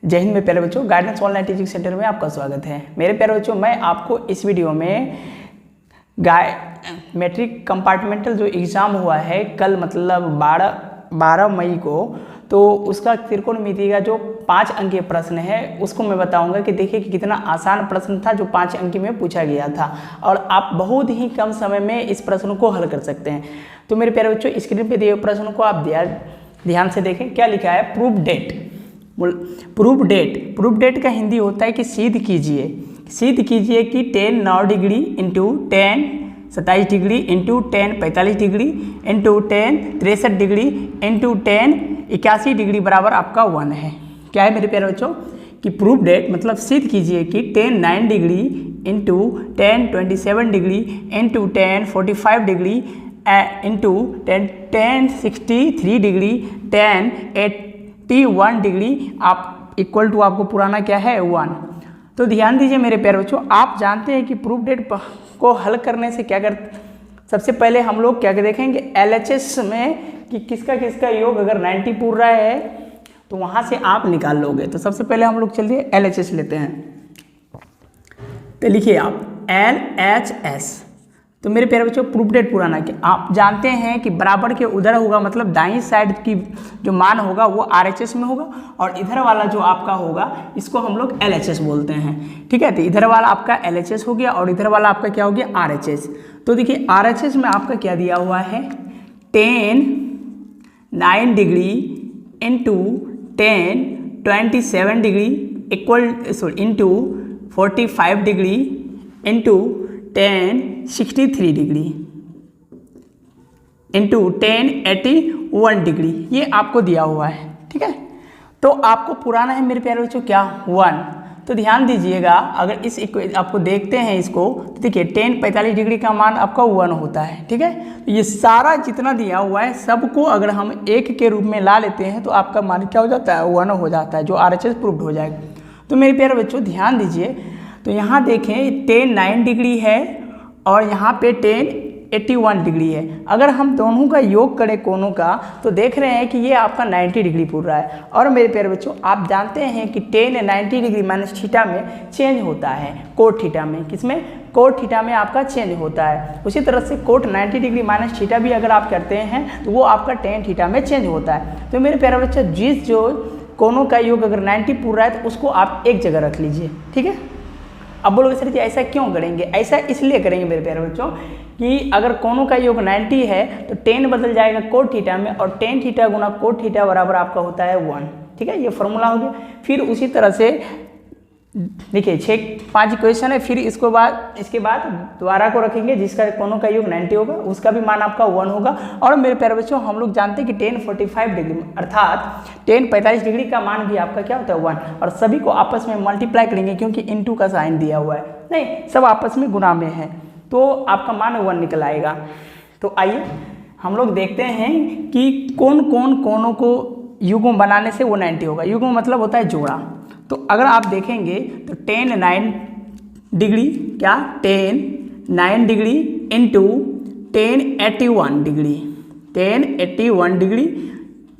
जय हिंद मेरे प्यारे बच्चों, गाइडेंस ऑनलाइन टीचिंग सेंटर में आपका स्वागत है। मेरे प्यारे बच्चों, मैं आपको इस वीडियो में मैट्रिक कंपार्टमेंटल जो एग्ज़ाम हुआ है कल, मतलब 12 मई को, तो उसका त्रिकोणमिति का जो 5 अंकीय प्रश्न है उसको मैं बताऊंगा कि देखिए कि कितना आसान प्रश्न था जो 5 अंक में पूछा गया था और आप बहुत ही कम समय में इस प्रश्न को हल कर सकते हैं। तो मेरे प्यारे बच्चों, स्क्रीन पे दिए हुए प्रश्न को आप ध्यान से देखें। क्या लिखा है? प्रूफ डेट का हिंदी होता है कि सिद्ध कीजिए कि 10 9 degree into 10 27 degree into 10 45 degree into 10 63 degree into 10 81 degree बराबर आपका 1 है। क्या है मेरे प्यारे बच्चों कि प्रूफ डेट मतलब सिद्ध कीजिए कि 10 9 degree into 10 27 degree into 10 45 degree into 10 63 degree 10 81 degree आप इक्वल टू आपको पुराना क्या है 1। तो ध्यान दीजिए मेरे प्यारे बच्चों, आप जानते हैं कि प्रूफ डेट को हल करने से क्या सबसे पहले हम लोग क्या देखेंगे LHS में कि किसका योग अगर 90 पूरा है तो वहाँ से आप निकाल लोगे। तो सबसे पहले हम लोग चलिए LHS लेते हैं। तो लिखिए आप LHS। तो मेरे प्यारे बच्चों, प्रूफ डेट पुराना कि आप जानते हैं कि बराबर के उधर होगा, मतलब दाईं साइड की जो मान होगा वो RHS में होगा और इधर वाला जो आपका होगा इसको हम लोग LHS बोलते हैं। ठीक है, तो इधर वाला आपका LHS हो गया और इधर वाला आपका क्या हो गया RHS। तो देखिए RHS में आपका क्या दिया हुआ है 10 9 degree into 10 27 degree into 45 degree into 10 63 degree into 10 81 degree, ये आपको दिया हुआ है। ठीक है, तो आपको पुराना है मेरे प्यारे बच्चों क्या 1। तो ध्यान दीजिएगा, अगर इस आपको देखते हैं इसको तो देखिए 10 45 डिग्री का मान आपका 1 होता है। ठीक है, तो ये सारा जितना दिया हुआ है सबको अगर हम 1 के रूप में ला लेते हैं तो आपका मान क्या हो जाता है 1 हो जाता है, जो RHS प्रूव्ड हो जाएगा। तो मेरे प्यारे बच्चों ध्यान दीजिए, तो यहाँ देखें 10 9 डिग्री है और यहाँ पे 10 81 डिग्री है। अगर हम दोनों का योग करें कोनों का तो देख रहे हैं कि ये आपका 90 डिग्री पूर रहा है। और मेरे प्यारे बच्चों, आप जानते हैं कि 10 90 डिग्री माइनस थीटा में चेंज होता है, कोट थीटा में। किसमें? कोट थीटा में आपका चेंज होता है। उसी तरह से कोट 90 डिग्री माइनस थीटा भी अगर आप करते हैं तो वो आपका 10 थीटा में चेंज होता है। तो मेरे प्यारे बच्चों, जिस जो कोनों का योग अगर 90 पूर रहा है तो उसको आप एक जगह रख लीजिए। ठीक है, अब बोलोगे सर जी ऐसा क्यों करेंगे? ऐसा इसलिए करेंगे मेरे प्यारे बच्चों कि अगर कोनों का योग 90 है तो 10 बदल जाएगा कोट थीटा में और 10 थीटा गुना कोट थीटा बराबर आपका होता है 1। ठीक है, ये फॉर्मूला हो गया। फिर उसी तरह से देखिए 5 इक्वेशन है, फिर इसके बाद दोबारा को रखेंगे जिसका कोनों का योग 90 होगा, उसका भी मान आपका 1 होगा। और मेरे प्यारे बच्चों, हम लोग जानते हैं कि 10 45 डिग्री अर्थात 10 45 डिग्री का मान भी आपका क्या होता है 1, और सभी को आपस में मल्टीप्लाई करेंगे क्योंकि इनटू का साइन दिया हुआ है, नहीं सब आपस में गुणा में है, तो आपका मान 1 निकल आएगा। तो आइए हम लोग देखते हैं कि कौन कौन कोनों को युग्म बनाने से वो 90 होगा। युग्म मतलब होता है जोड़ा। तो अगर आप देखेंगे तो 10 9 डिग्री क्या 10 9 degree into 10 81 degree 10 81 degree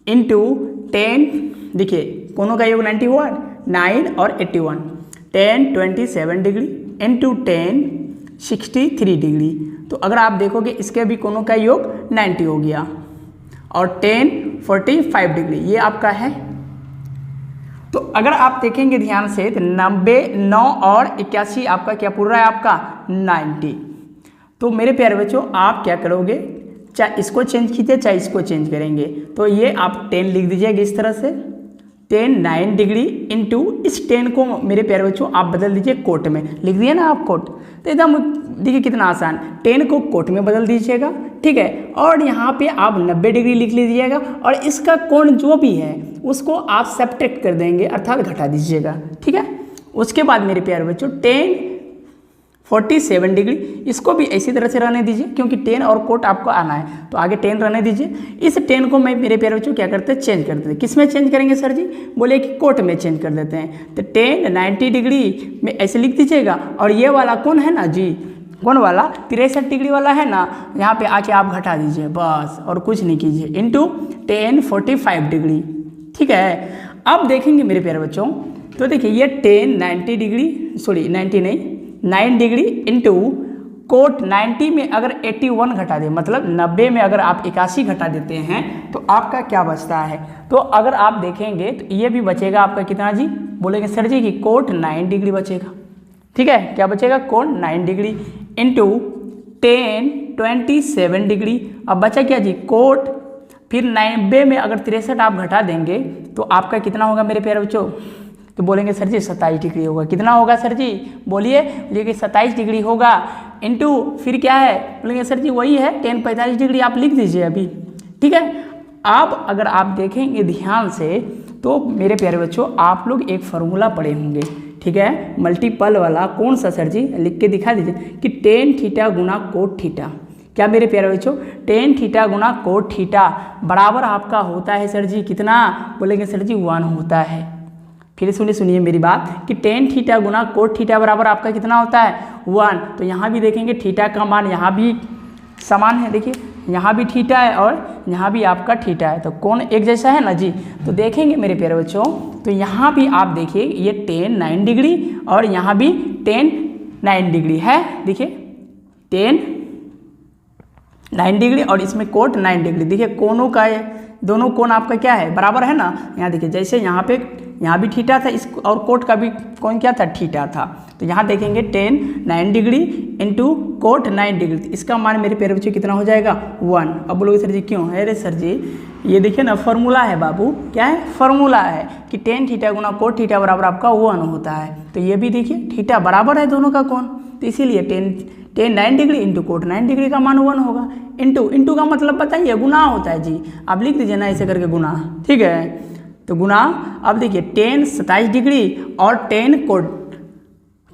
into 10, देखिए कोनों का योग 90 हुआ 9 और 81, 10 27 डिग्री इंटू 10 63 डिग्री। तो अगर आप देखोगे इसके भी कोनों का योग 90 हो गया और 10 45 डिग्री ये आपका है। तो अगर आप देखेंगे ध्यान से तो 90 9 और 81 आपका क्या पूरा है आपका 90। तो मेरे प्यारे बच्चों, आप क्या करोगे, चाहे इसको चेंज कीजिए चाहे इसको चेंज करेंगे। तो ये आप 10 लिख दीजिएगा इस तरह से, 10 9 डिग्री इंटू इस 10 को मेरे प्यारे बच्चों आप बदल दीजिए कोट में, लिख दिए ना आप कोट। तो एकदम देखिए कितना आसान, 10 को कोट में बदल दीजिएगा। ठीक है, और यहाँ पे आप 90 डिग्री लिख लीजिएगा और इसका कोण जो भी है उसको आप सब्ट्रैक्ट कर देंगे अर्थात घटा दीजिएगा। ठीक है, उसके बाद मेरे प्यारे बच्चों 10 47 डिग्री इसको भी इसी तरह से रहने दीजिए क्योंकि 10 और कोट आपको आना है, तो आगे 10 रहने दीजिए। इस 10 को मैं मेरे प्यारे बच्चों क्या करते हैं चेंज कर देते हैं। किस में चेंज करेंगे सर जी? बोले कि कोट में चेंज कर देते हैं। तो 10 90 डिग्री में ऐसे लिख दीजिएगा और ये वाला कौन है ना जी, कौन वाला 63 डिग्री वाला है ना, यहाँ पे आके आप घटा दीजिए बस और कुछ नहीं कीजिए, इंटू 10 45 डिग्री। ठीक है, अब देखेंगे मेरे प्यारे बच्चों, तो देखिए ये 90 डिग्री, सॉरी 90 नहीं, 9 डिग्री इंटू कोट 90 में अगर 81 घटा दे, मतलब 90 में अगर आप 81 घटा देते हैं तो आपका क्या बचता है। तो अगर आप देखेंगे तो ये भी बचेगा आपका कितना जी, बोलेंगे सर जी कि कोट 9 डिग्री बचेगा। ठीक है, क्या बचेगा, कोट 9 डिग्री इंटू 10 27 डिग्री। अब बचा क्या जी, कोट, फिर 90 में अगर 63 आप घटा देंगे तो आपका कितना होगा मेरे प्यारे बच्चों, तो बोलेंगे सर जी 27 डिग्री होगा। कितना होगा सर जी, बोलिए कि 27 डिग्री होगा इंटू फिर क्या है, बोलेंगे सर जी वही है 10 45 डिग्री, आप लिख दीजिए अभी। ठीक है, अब अगर आप देखेंगे ध्यान से तो मेरे प्यारे बच्चों आप लोग एक फार्मूला पढ़े होंगे, ठीक है, मल्टीपल वाला। कौन सा सर जी, लिख के दिखा दीजिए कि टेन थीटा गुना कोट थीटा। क्या मेरे प्यारे बच्चों, टेन थीटा गुना कोट थीटा बराबर आपका होता है सर जी कितना, बोलेंगे सर जी 1 होता है। फिर सुनिए मेरी बात कि टेन थीटा गुना कोट थीटा बराबर आपका कितना होता है 1। तो यहाँ भी देखेंगे थीटा का मान यहाँ भी समान है, देखिए यहाँ भी थीटा है और यहाँ भी आपका थीटा है, तो कौन एक जैसा है ना जी। तो देखेंगे मेरे प्यारे बच्चों, तो यहाँ भी आप देखिए ये 10 9 डिग्री और यहाँ भी 10 9 डिग्री है, देखिए 10 9 डिग्री और इसमें कोट 9 डिग्री। देखिए कोनों का है, दोनों कोण आपका क्या है, बराबर है ना। यहाँ देखिए जैसे यहाँ भी थीटा था, इस और कोट का भी कोण क्या था, थीटा था। तो यहाँ देखेंगे 10 9 डिग्री इंटू कोट 9 डिग्री, इसका मान मेरे प्यारे बच्चों कितना हो जाएगा 1। अब बोलोगे सर जी क्यों है, अरे सर जी ये देखिए ना फार्मूला है बाबू, क्या है, फार्मूला है कि टेन थीटा गुना कोट थीटा बराबर आपका 1 होता है। तो ये भी देखिए थीटा बराबर है दोनों का कोण, तो इसीलिए 10 9 डिग्री इंटू कोट 9 डिग्री का मान 1 होगा। इंटू का मतलब बताइए, गुना होता है जी, आप लिख दीजिए ना ऐसे करके गुना। ठीक है, तो गुना, अब देखिए 10 27 डिग्री और 10 कोट,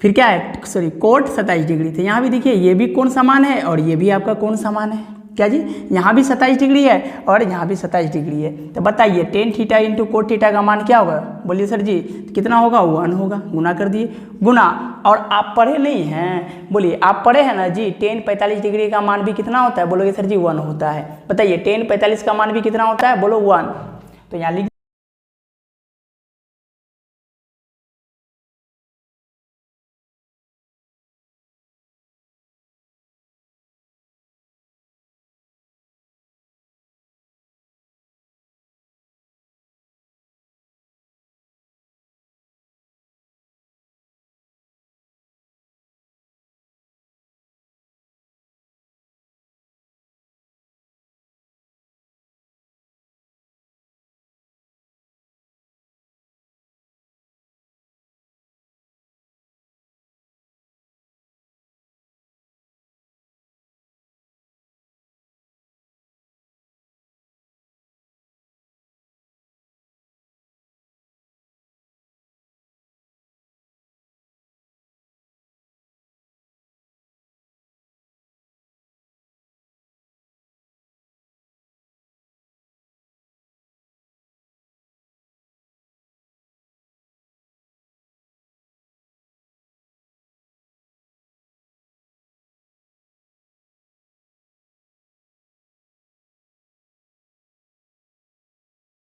फिर क्या है, सॉरी कोट 27 डिग्री। तो यहाँ भी देखिए ये भी कोण समान है और ये भी आपका कोण समान है, क्या जी, यहाँ भी 27 डिग्री है और यहाँ भी 27 डिग्री है। तो बताइए 10 थीटा इंटू कोट थीटा का मान क्या होगा, बोलिए सर जी कितना होगा, 1 होगा। गुना कर दिए, गुना, और आप पढ़े नहीं हैं, बोलिए आप पढ़े हैं ना जी, 10 45 डिग्री का मान भी कितना होता है, बोलोगे सर जी 1 होता है। बताइए 10 45 का मान भी कितना होता है, बोलो 1। तो यहाँ लिख